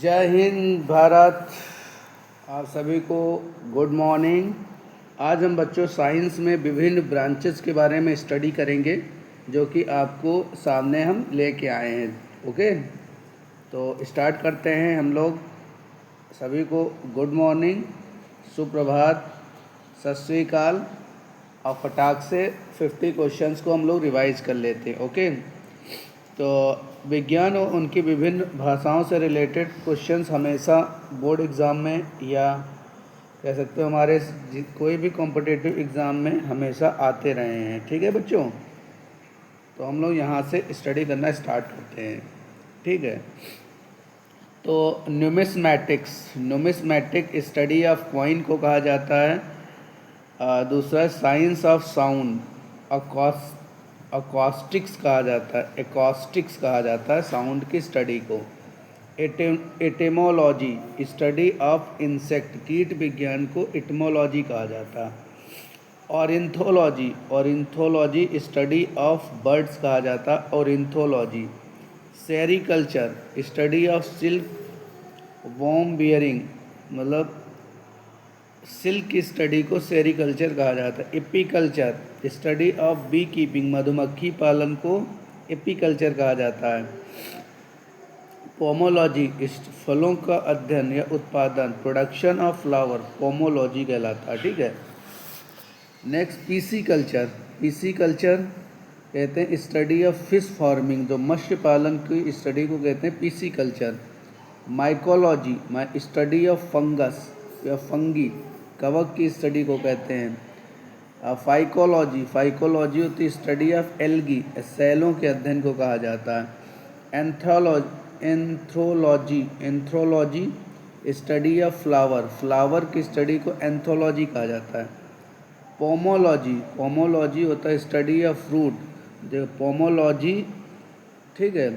जय हिंद भारत। आप सभी को गुड मॉर्निंग। आज हम बच्चों साइंस में विभिन्न ब्रांचेस के बारे में स्टडी करेंगे जो कि आपको सामने हम लेके आए हैं। ओके, तो स्टार्ट करते हैं हम लोग। सभी को गुड मॉर्निंग, सुप्रभात, सत श्री अकाल। और फटाक से 50 क्वेश्चंस को हम लोग रिवाइज कर लेते हैं। ओके, तो विज्ञान और उनकी विभिन्न भाषाओं से रिलेटेड क्वेश्चंस हमेशा बोर्ड एग्ज़ाम में या कह सकते हो हमारे कोई भी कॉम्पिटिटिव एग्ज़ाम में हमेशा आते रहे हैं। ठीक है बच्चों, तो हम लोग यहाँ से स्टडी करना स्टार्ट करते हैं। ठीक है, तो न्यूमिस्मैटिक स्टडी ऑफ कॉइन को कहा जाता है। दूसरा साइंस ऑफ साउंड, अकॉस्टिक्स कहा जाता है साउंड की स्टडी को। एटेमोलॉजी स्टडी ऑफ इंसेक्ट, कीट विज्ञान को एटमोलॉजी कहा जाता है। ऑरिंथोलॉजी स्टडी ऑफ बर्ड्स कहा जाता है ornithology. Sericulture study of silk worm bearing, मतलब सिल्क की स्टडी को सेरिकल्चर कहा जाता है। Apiculture study of bee keeping, मधुमक्खी पालन को एपीकल्चर कहा जाता है। पोमोलॉजी फलों का अध्ययन या उत्पादन, प्रोडक्शन ऑफ फ्लावर, पोमोलॉजी कहलाता है। ठीक है, नेक्स्ट पीसी कल्चर कहते हैं स्टडी ऑफ फिश फार्मिंग, जो मत्स्य पालन की स्टडी को कहते हैं PC culture. Mycology study of fungus या फंगी, कवक की स्टडी को कहते हैं। फाइकोलॉजी होती है स्टडी ऑफ एल्गी, सैलों के अध्ययन को कहा जाता है। एंथ्रोलॉजी स्टडी ऑफ फ्लावर की स्टडी को एंथोलॉजी कहा जाता है। पोमोलॉजी होता है स्टडी ऑफ फ्रूट, जो पोमोलॉजी, ठीक है,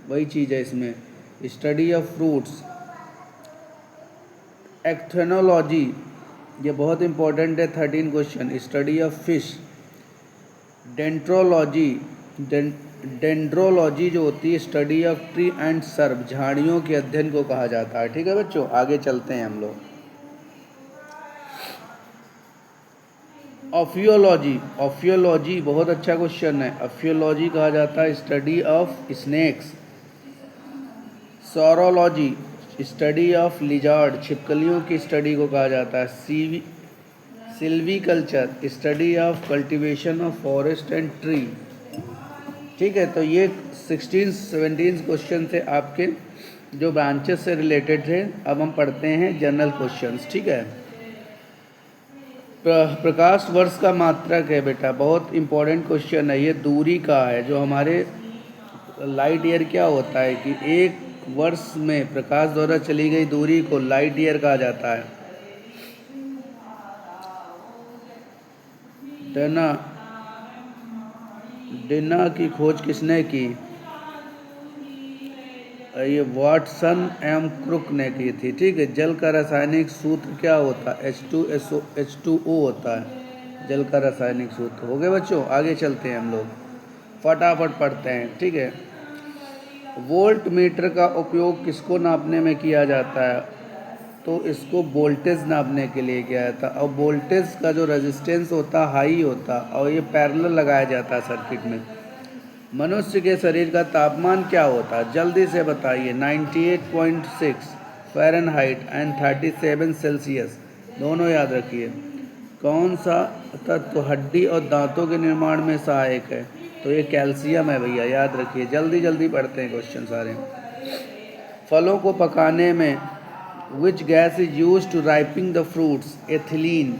वही चीज़ है इसमें, स्टडी ऑफ फ्रूट्स। एक्थेनोलॉजी, ये बहुत इंपॉर्टेंट है, 13 question, study of fish. Dendrology जो होती है study of tree and SERB, झाड़ियों के अध्ययन को कहा जाता है। ठीक है बच्चों, आगे चलते हैं हम लोग। ऑफियोलॉजी बहुत अच्छा क्वेश्चन है। ऑफियोलॉजी कहा जाता है study of snakes. Saurology study of lizard, छिपकलियों की स्टडी को कहा जाता है। Silviculture study of cultivation of forest and tree. ठीक है, तो ये 16-17 क्वेश्चन थे आपके जो ब्रांचेस से रिलेटेड थे। अब हम पढ़ते हैं जनरल क्वेश्चंस। ठीक है, प्रकाश वर्ष का मात्रक है बेटा, बहुत इंपॉर्टेंट क्वेश्चन है ये। दूरी का है, जो हमारे लाइट ईयर क्या होता है कि एक वर्ष में प्रकाश द्वारा चली गई दूरी को लाइट ईयर कहा जाता है। डिना की खोज किसने की? ये वाटसन एम क्रुक ने की थी। ठीक है, जल का रासायनिक सूत्र क्या होता है? H2O होता है जल का रासायनिक सूत्र। हो गए बच्चों, आगे चलते हैं हम लोग, फटाफट पढ़ते हैं। ठीक है, वोल्ट मीटर का उपयोग किसको नापने में किया जाता है? तो इसको वोल्टेज नापने के लिए किया जाता है। और वोल्टेज का जो रेजिस्टेंस होता है हाई होता है, और ये पैरेलल लगाया जाता है सर्किट में। मनुष्य के शरीर का तापमान क्या होता है? जल्दी से बताइए। 98.6 फ़ारेनहाइट एंड 37 सेल्सियस, दोनों याद रखिए। कौन सा तत्व हड्डी और दांतों के निर्माण में सहायक है? तो ये कैल्शियम है भैया, याद रखिए। जल्दी जल्दी पढ़ते हैं क्वेश्चन सारे। फलों को पकाने में which gas is use to ripening the fruits? Ethylene.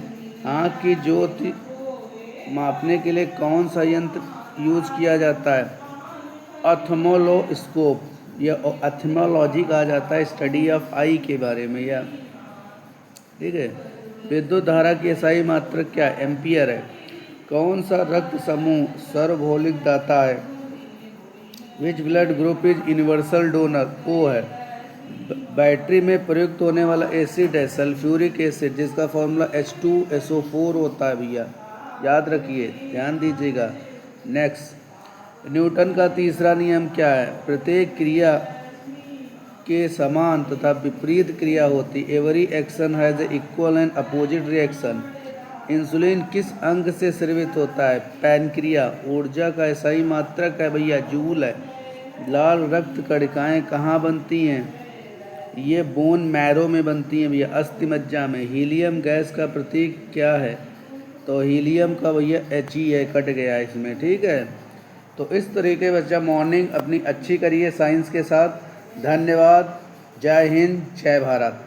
आँख की ज्योति मापने के लिए कौन सा यंत्र यूज किया जाता है? ऑप्थेल्मोस्कोप या ऑप्थेल्मोलॉजी कहा जाता है स्टडी ऑफ आई के बारे में या। ठीक है, विद्युत धारा की SI मात्रक क्या है? एम्पियर है। कौन सा रक्त समूह सार्वभौमिक दाता है? Which blood group is universal donor? O है। बैटरी में प्रयुक्त होने वाला एसिड है सल्फ्यूरिक एसिड, जिसका फॉर्मूला H2SO4 होता है भैया, याद रखिए, ध्यान दीजिएगा। नेक्स्ट, न्यूटन का तीसरा नियम क्या है? प्रत्येक क्रिया के समान तथा विपरीत क्रिया होती। Every action has equal and opposite reaction. Insulin किस अंग से स्रावित होता है? पैनक्रिया। ऊर्जा का सही मात्रक है भैया जूल है। लाल रक्त कणिकाएं कहाँ बनती हैं? ये बोन मैरो में बनती हैं भैया, अस्थि मज्जा में। हीलियम गैस का प्रतीक क्या है? तो हीलियम का भैया एच ही है, कट गया इसमें, ठीक है। तो इस तरीके बच्चा मॉर्निंग अपनी अच्छी करिए साइंस के साथ। धन्यवाद। जय हिंद, जय भारत।